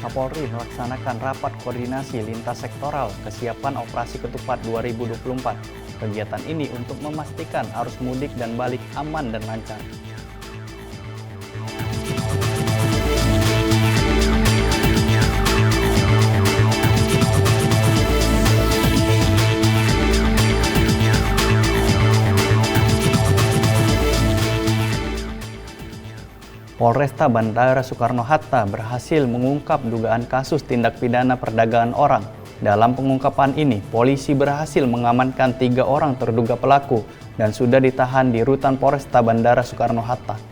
Kapolri melaksanakan rapat koordinasi lintas sektoral kesiapan operasi ketupat 2024. Kegiatan ini untuk memastikan arus mudik dan balik aman dan lancar. Polresta Bandara Soekarno-Hatta berhasil mengungkap dugaan kasus tindak pidana perdagangan orang. Dalam pengungkapan ini, polisi berhasil mengamankan 3 orang terduga pelaku dan sudah ditahan di rutan Polresta Bandara Soekarno-Hatta.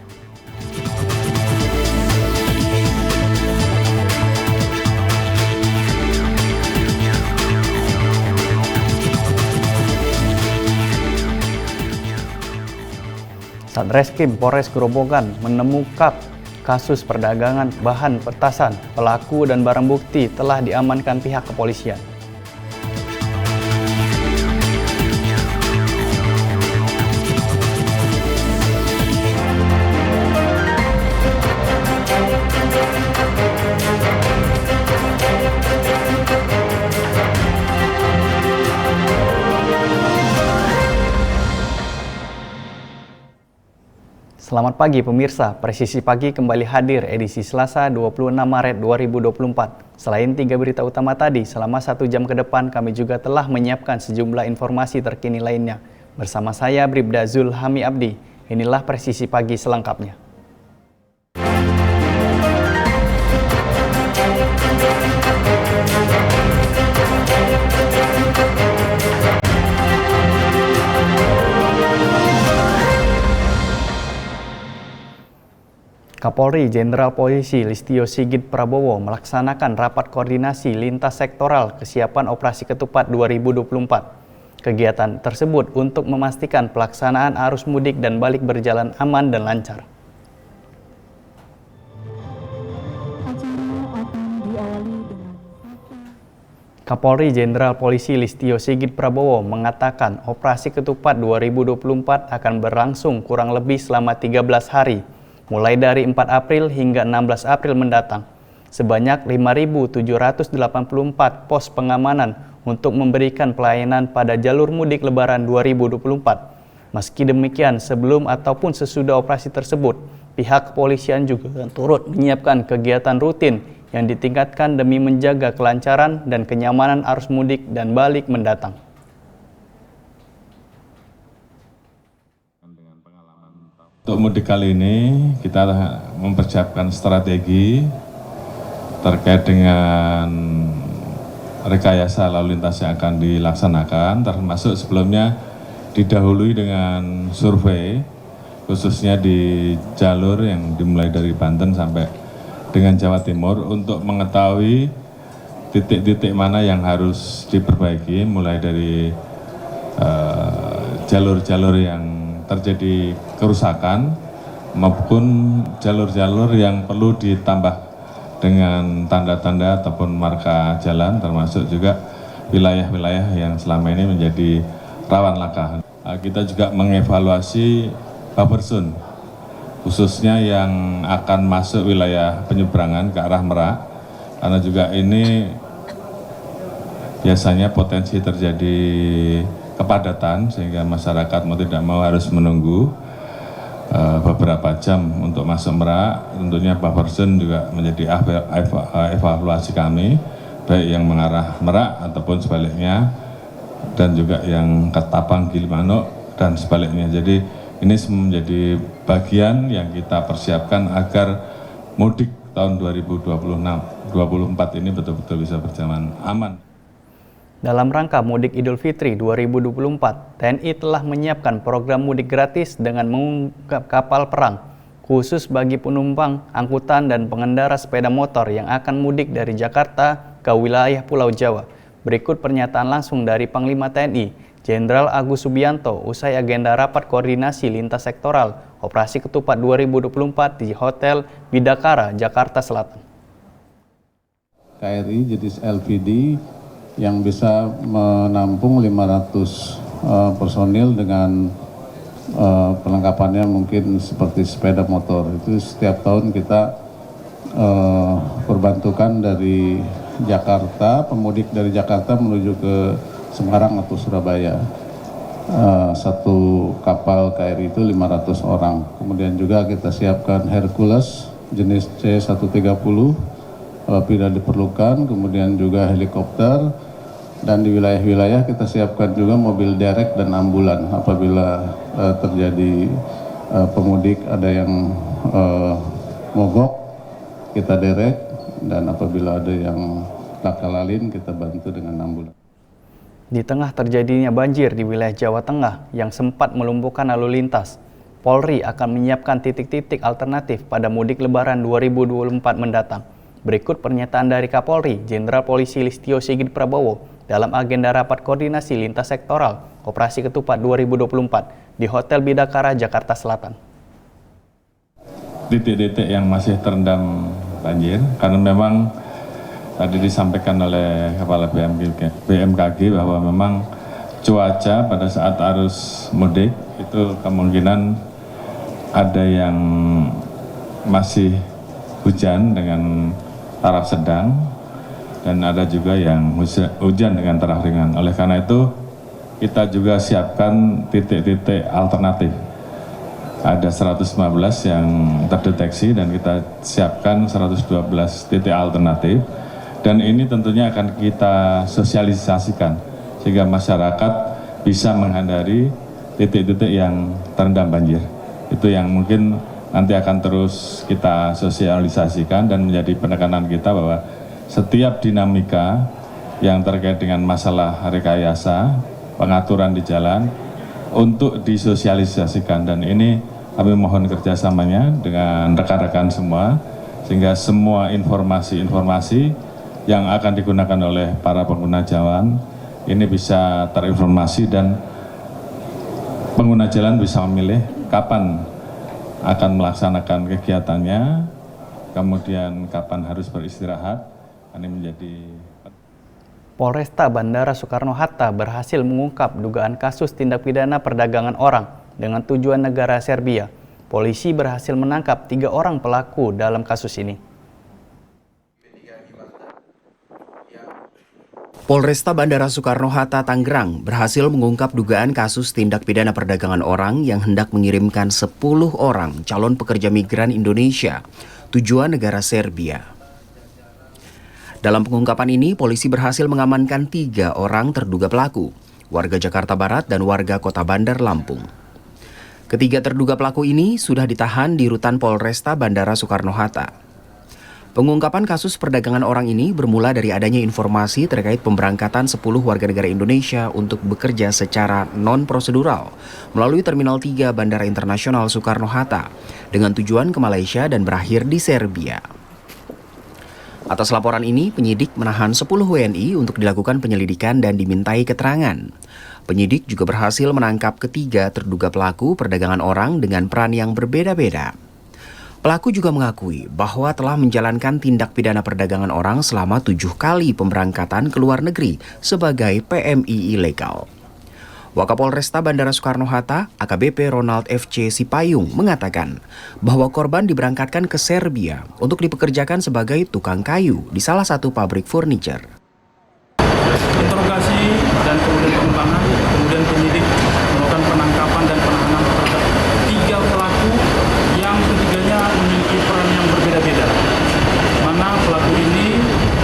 Satreskrim Polres Grobogan menemukan kasus perdagangan bahan petasan. Pelaku dan barang bukti telah diamankan pihak kepolisian. Selamat pagi pemirsa, Presisi Pagi kembali hadir edisi Selasa 26 Maret 2024. Selain 3 berita utama tadi, selama 1 jam ke depan kami juga telah menyiapkan sejumlah informasi terkini lainnya. Bersama saya Bribda Zulhami Abdi, inilah Presisi Pagi selengkapnya. Kapolri Jenderal Polisi Listio Sigit Prabowo melaksanakan rapat koordinasi lintas sektoral kesiapan operasi ketupat 2024. Kegiatan tersebut untuk memastikan pelaksanaan arus mudik dan balik berjalan aman dan lancar. Kapolri Jenderal Polisi Listio Sigit Prabowo mengatakan operasi ketupat 2024 akan berlangsung kurang lebih selama 13 hari. Mulai dari 4 April hingga 16 April mendatang, sebanyak 5.784 pos pengamanan untuk memberikan pelayanan pada jalur mudik Lebaran 2024. Meski demikian, sebelum ataupun sesudah operasi tersebut, pihak kepolisian juga turut menyiapkan kegiatan rutin yang ditingkatkan demi menjaga kelancaran dan kenyamanan arus mudik dan balik mendatang. Untuk mudik kali ini kita mempersiapkan strategi terkait dengan rekayasa lalu lintas yang akan dilaksanakan, termasuk sebelumnya didahului dengan survei khususnya di jalur yang dimulai dari Banten sampai dengan Jawa Timur untuk mengetahui titik-titik mana yang harus diperbaiki, mulai dari jalur-jalur yang terjadi kerusakan maupun jalur-jalur yang perlu ditambah dengan tanda-tanda ataupun marka jalan, termasuk juga wilayah-wilayah yang selama ini menjadi rawan laka. Kita juga mengevaluasi buffer zone, khususnya yang akan masuk wilayah penyeberangan ke arah Merak, karena juga ini biasanya potensi terjadi kepadatan sehingga masyarakat mau tidak mau harus menunggu beberapa jam untuk masuk Merak. Tentunya buffer zone juga menjadi evaluasi kami, baik yang mengarah Merak ataupun sebaliknya, dan juga yang ke Tapang, Gilimanuk dan sebaliknya. Jadi ini menjadi bagian yang kita persiapkan agar mudik tahun 2024 ini betul-betul bisa berjalan aman. Dalam rangka mudik Idul Fitri 2024, TNI telah menyiapkan program mudik gratis dengan mengungkap kapal perang, khusus bagi penumpang, angkutan, dan pengendara sepeda motor yang akan mudik dari Jakarta ke wilayah Pulau Jawa. Berikut pernyataan langsung dari Panglima TNI, Jenderal Agus Subianto usai agenda rapat koordinasi lintas sektoral Operasi Ketupat 2024 di Hotel Bidakara, Jakarta Selatan. KRI jenis LVD yang bisa menampung 500 personil dengan perlengkapannya mungkin seperti sepeda motor. Itu setiap tahun kita perbantukan dari Jakarta, pemudik dari Jakarta menuju ke Semarang atau Surabaya. Satu kapal KRI itu 500 orang. Kemudian juga kita siapkan Hercules jenis C-130 apabila diperlukan, kemudian juga helikopter, dan di wilayah-wilayah kita siapkan juga mobil derek dan ambulan apabila terjadi pemudik ada yang mogok, kita derek, dan apabila ada yang laka-lalin kita bantu dengan ambulan. Di tengah terjadinya banjir di wilayah Jawa Tengah yang sempat melumpuhkan lalu lintas, Polri akan menyiapkan titik-titik alternatif pada mudik Lebaran 2024 mendatang. Berikut pernyataan dari Kapolri Jenderal Polisi Listio Sigit Prabowo dalam agenda rapat koordinasi lintas sektoral Operasi Ketupat 2024 di Hotel Bidakara, Jakarta Selatan. Titik-titik yang masih terendam banjir, karena memang tadi disampaikan oleh Kepala BMKG bahwa memang cuaca pada saat arus mudik itu kemungkinan ada yang masih hujan dengan taraf sedang dan ada juga yang hujan dengan taraf ringan. Oleh karena itu kita juga siapkan titik-titik alternatif. Ada 115 yang terdeteksi dan kita siapkan 112 titik alternatif. Dan ini tentunya akan kita sosialisasikan sehingga masyarakat bisa menghindari titik-titik yang terendam banjir. Itu yang mungkin nanti akan terus kita sosialisasikan dan menjadi penekanan kita bahwa setiap dinamika yang terkait dengan masalah rekayasa, pengaturan di jalan untuk disosialisasikan, dan ini kami mohon kerjasamanya dengan rekan-rekan semua sehingga semua informasi-informasi yang akan digunakan oleh para pengguna jalan ini bisa terinformasi dan pengguna jalan bisa memilih kapan akan melaksanakan kegiatannya, kemudian kapan harus beristirahat. Ini menjadi Polresta Bandara Soekarno-Hatta berhasil mengungkap dugaan kasus tindak pidana perdagangan orang dengan tujuan negara Serbia. Polisi berhasil menangkap 3 orang pelaku dalam kasus ini. Polresta Bandara Soekarno-Hatta, Tangerang berhasil mengungkap dugaan kasus tindak pidana perdagangan orang yang hendak mengirimkan 10 orang calon pekerja migran Indonesia tujuan negara Serbia. Dalam pengungkapan ini, polisi berhasil mengamankan 3 orang terduga pelaku, warga Jakarta Barat dan warga Kota Bandar, Lampung. Ketiga terduga pelaku ini sudah ditahan di Rutan Polresta Bandara Soekarno-Hatta. Pengungkapan kasus perdagangan orang ini bermula dari adanya informasi terkait pemberangkatan 10 warga negara Indonesia untuk bekerja secara non-prosedural melalui Terminal 3 Bandara Internasional Soekarno-Hatta dengan tujuan ke Malaysia dan berakhir di Serbia. Atas laporan ini, penyidik menahan 10 WNI untuk dilakukan penyelidikan dan dimintai keterangan. Penyidik juga berhasil menangkap ketiga terduga pelaku perdagangan orang dengan peran yang berbeda-beda. Pelaku juga mengakui bahwa telah menjalankan tindak pidana perdagangan orang selama 7 kali pemberangkatan ke luar negeri sebagai PMI ilegal. Wakapolresta Bandara Soekarno-Hatta, AKBP Ronald FC Sipayung, mengatakan bahwa korban diberangkatkan ke Serbia untuk dipekerjakan sebagai tukang kayu di salah satu pabrik furniture. Interogasi dan kemudian pengembangan, kemudian penyidik melakukan penangkapan dan penahanan terhadap 3 pelaku yang ketiganya memiliki peran yang berbeda-beda. Mana pelaku ini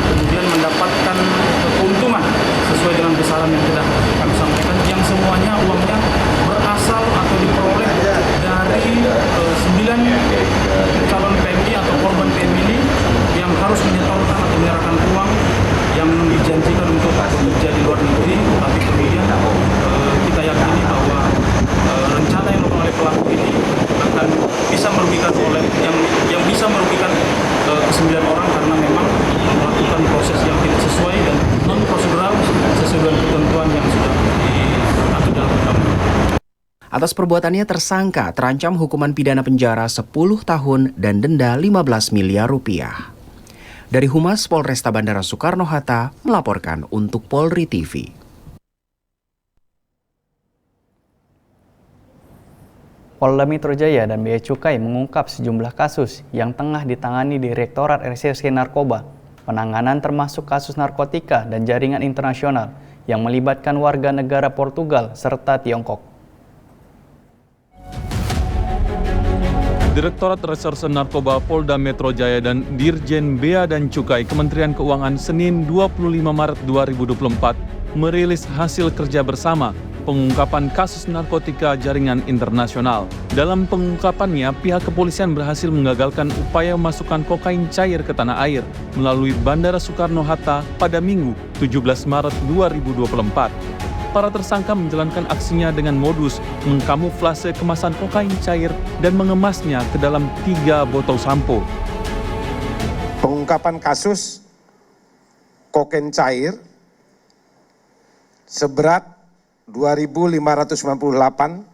kemudian mendapatkan keuntungan sesuai dengan besaran yang sudah kami sampaikan, yang semuanya uangnya berasal atau diperoleh dari 9 calon PMI atau korban PMI ini yang harus menyetorkan atau menyerahkan uang yang Atas perbuatannya tersangka terancam hukuman pidana penjara 10 tahun dan denda 15 miliar rupiah. Dari Humas Polresta Bandara Soekarno-Hatta melaporkan untuk Polri TV. Polda Metro Jaya dan Bea Cukai mengungkap sejumlah kasus yang tengah ditangani Direktorat Reserse Narkoba. Penanganan termasuk kasus narkotika dan jaringan internasional yang melibatkan warga negara Portugal serta Tiongkok. Direktorat Reserse Narkoba Polda Metro Jaya dan Dirjen Bea dan Cukai Kementerian Keuangan Senin 25 Maret 2024 merilis hasil kerja bersama pengungkapan kasus narkotika jaringan internasional. Dalam pengungkapannya, pihak kepolisian berhasil menggagalkan upaya memasukkan kokain cair ke tanah air melalui Bandara Soekarno-Hatta pada Minggu 17 Maret 2024. Para tersangka menjalankan aksinya dengan modus mengkamuflase kemasan kokain cair dan mengemasnya ke dalam 3 botol sampo. Pengungkapan kasus kokain cair seberat 2.598,9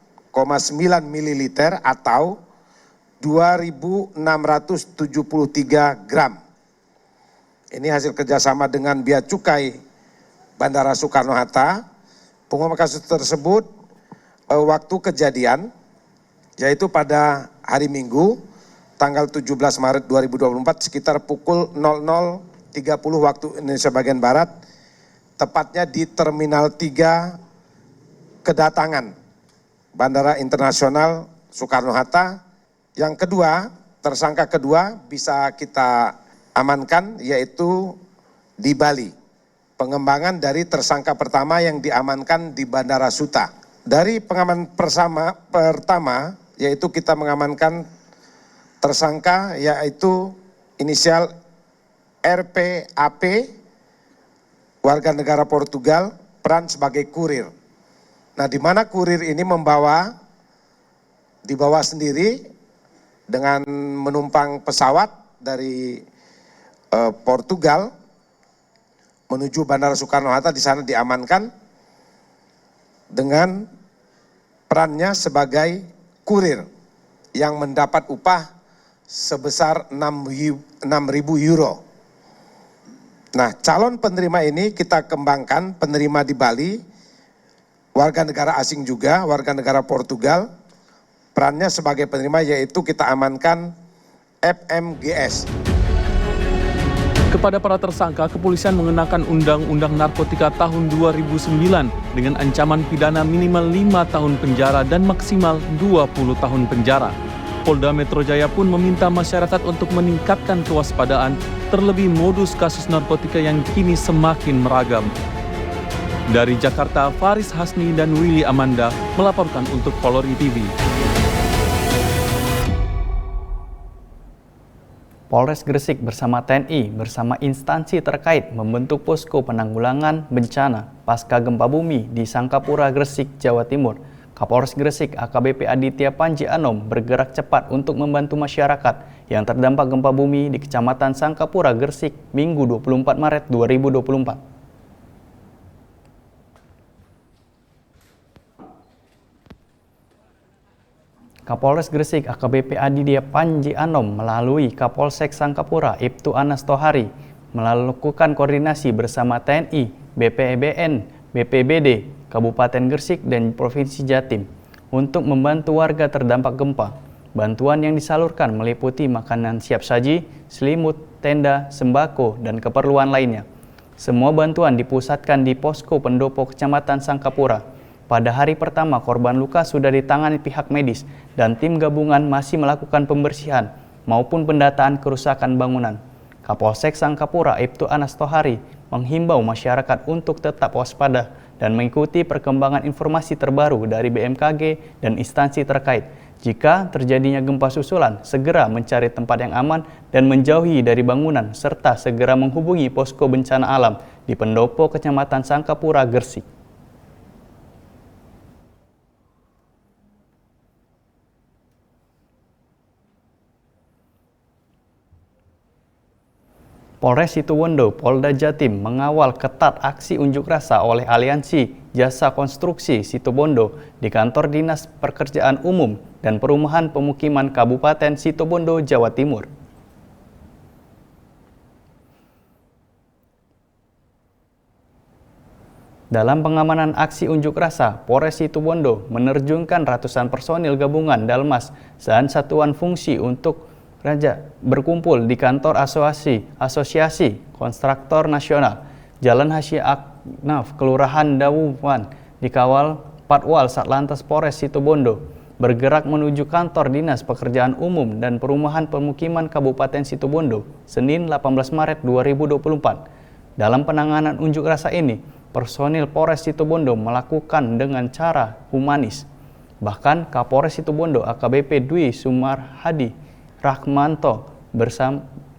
ml atau 2.673 gram. Ini hasil kerjasama dengan Bea Cukai Bandara Soekarno-Hatta. Pengungkapan kasus tersebut waktu kejadian yaitu pada hari Minggu tanggal 17 Maret 2024 sekitar pukul 00.30 waktu Indonesia bagian Barat, tepatnya di Terminal 3 kedatangan Bandara Internasional Soekarno-Hatta. Yang kedua, tersangka kedua bisa kita amankan yaitu di Bali. Pengembangan dari tersangka pertama yang diamankan di Bandara Suta. Dari pengaman pertama yaitu kita mengamankan tersangka yaitu inisial RPAP, warga negara Portugal, peran sebagai kurir. Nah, di mana kurir ini dibawa sendiri dengan menumpang pesawat dari Portugal menuju Bandara Soekarno-Hatta. Di sana diamankan dengan perannya sebagai kurir yang mendapat upah sebesar 6.000 euro. Nah, calon penerima ini kita kembangkan, penerima di Bali, warga negara asing juga, warga negara Portugal. Perannya sebagai penerima yaitu kita amankan FMGS. Kepada para tersangka, kepolisian mengenakan Undang-Undang Narkotika tahun 2009 dengan ancaman pidana minimal 5 tahun penjara dan maksimal 20 tahun penjara. Polda Metro Jaya pun meminta masyarakat untuk meningkatkan kewaspadaan, terlebih modus kasus narkotika yang kini semakin meragam. Dari Jakarta, Faris Hasni dan Willy Amanda melaporkan untuk Polri TV. Polres Gresik bersama TNI bersama instansi terkait membentuk posko penanggulangan bencana pasca gempa bumi di Sangkapura, Gresik, Jawa Timur. Kapolres Gresik AKBP Aditya Panji Anom bergerak cepat untuk membantu masyarakat yang terdampak gempa bumi di Kecamatan Sangkapura, Gresik, Minggu 24 Maret 2024. Kapolres Gresik AKBP Aditya Panji Anom melalui Kapolsek Sangkapura Ibtu Anas Tohari melakukan koordinasi bersama TNI, BPBN, BPBD, Kabupaten Gresik dan Provinsi Jatim untuk membantu warga terdampak gempa. Bantuan yang disalurkan meliputi makanan siap saji, selimut, tenda, sembako, dan keperluan lainnya. Semua bantuan dipusatkan di posko pendopo Kecamatan Sangkapura. Pada hari pertama, korban luka sudah ditangani pihak medis dan tim gabungan masih melakukan pembersihan maupun pendataan kerusakan bangunan. Kapolsek Sangkapura Ibtu Anas Tohari menghimbau masyarakat untuk tetap waspada dan mengikuti perkembangan informasi terbaru dari BMKG dan instansi terkait. Jika terjadinya gempa susulan, segera mencari tempat yang aman dan menjauhi dari bangunan serta segera menghubungi posko bencana alam di pendopo Kecamatan Sangkapura, Gresik. Polres Situbondo, Polda Jatim mengawal ketat aksi unjuk rasa oleh Aliansi Jasa Konstruksi Situbondo di kantor Dinas Pekerjaan Umum dan Perumahan Pemukiman Kabupaten Situbondo, Jawa Timur. Dalam pengamanan aksi unjuk rasa, Polres Situbondo menerjunkan ratusan personil gabungan Dalmas dan satuan fungsi untuk berkumpul di kantor Asosiasi Kontraktor Nasional, Jalan Hasyi Aknaf, Kelurahan Dawuan, dikawal Patwal Satlantas Polres Situbondo, bergerak menuju kantor Dinas Pekerjaan Umum dan Perumahan Pemukiman Kabupaten Situbondo, Senin 18 Maret 2024. Dalam penanganan unjuk rasa ini, personil Polres Situbondo melakukan dengan cara humanis. Bahkan Kapolres Situbondo AKBP Dwi Sumarhadi Rahmanto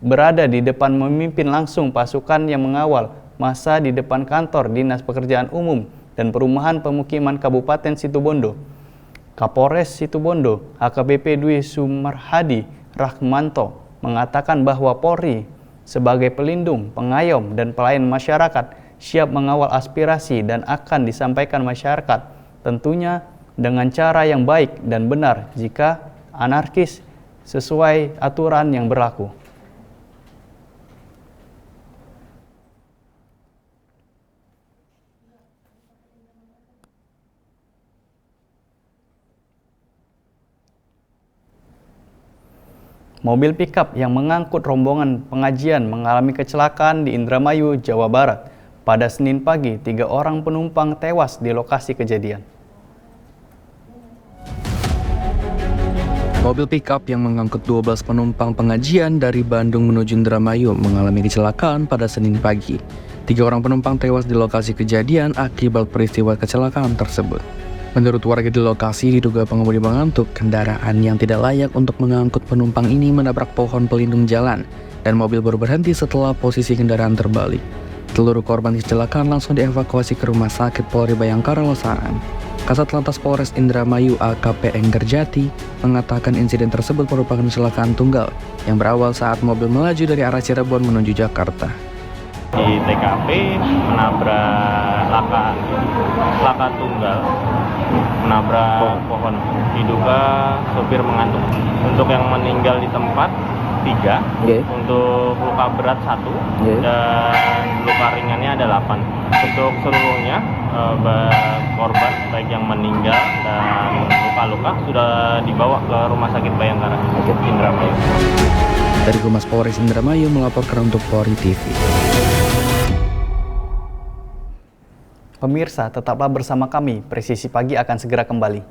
berada di depan memimpin langsung pasukan yang mengawal masa di depan kantor Dinas Pekerjaan Umum dan Perumahan Pemukiman Kabupaten Situbondo. Kapolres Situbondo AKBP Dwi Sumarhadi Rahmanto mengatakan bahwa Polri sebagai pelindung, pengayom, dan pelayan masyarakat siap mengawal aspirasi dan akan disampaikan masyarakat, tentunya dengan cara yang baik dan benar jika anarkis sesuai aturan yang berlaku. Mobil pickup yang mengangkut rombongan pengajian mengalami kecelakaan di Indramayu, Jawa Barat. Pada Senin pagi, 3 orang penumpang tewas di lokasi kejadian. Mobil pickup yang mengangkut 12 penumpang pengajian dari Bandung menuju Indramayu mengalami kecelakaan pada Senin pagi. 3 orang penumpang tewas di lokasi kejadian akibat peristiwa kecelakaan tersebut. Menurut warga di lokasi, diduga pengemudi mengantuk, kendaraan yang tidak layak untuk mengangkut penumpang ini menabrak pohon pelindung jalan, dan mobil baru berhenti setelah posisi kendaraan terbalik. Seluruh korban kecelakaan langsung dievakuasi ke Rumah Sakit Polri Bayangkara Losaan. Kasat Lantas Polres Indramayu AKP Enggerjati mengatakan insiden tersebut merupakan kecelakaan tunggal yang berawal saat mobil melaju dari arah Cirebon menuju Jakarta. Di TKP menabrak laka tunggal, menabrak pohon. Diduga sopir mengantuk. Untuk yang meninggal di tempat 3, untuk luka berat 1, dan luka ringannya ada 8. Untuk seluruhnya korban baik yang meninggal dan luka-luka sudah dibawa ke Rumah Sakit Bayangkara Indramayu. Dari Humas Polres Indramayu melaporkan untuk Polri TV. Pemirsa, tetaplah bersama kami. Presisi Pagi akan segera kembali.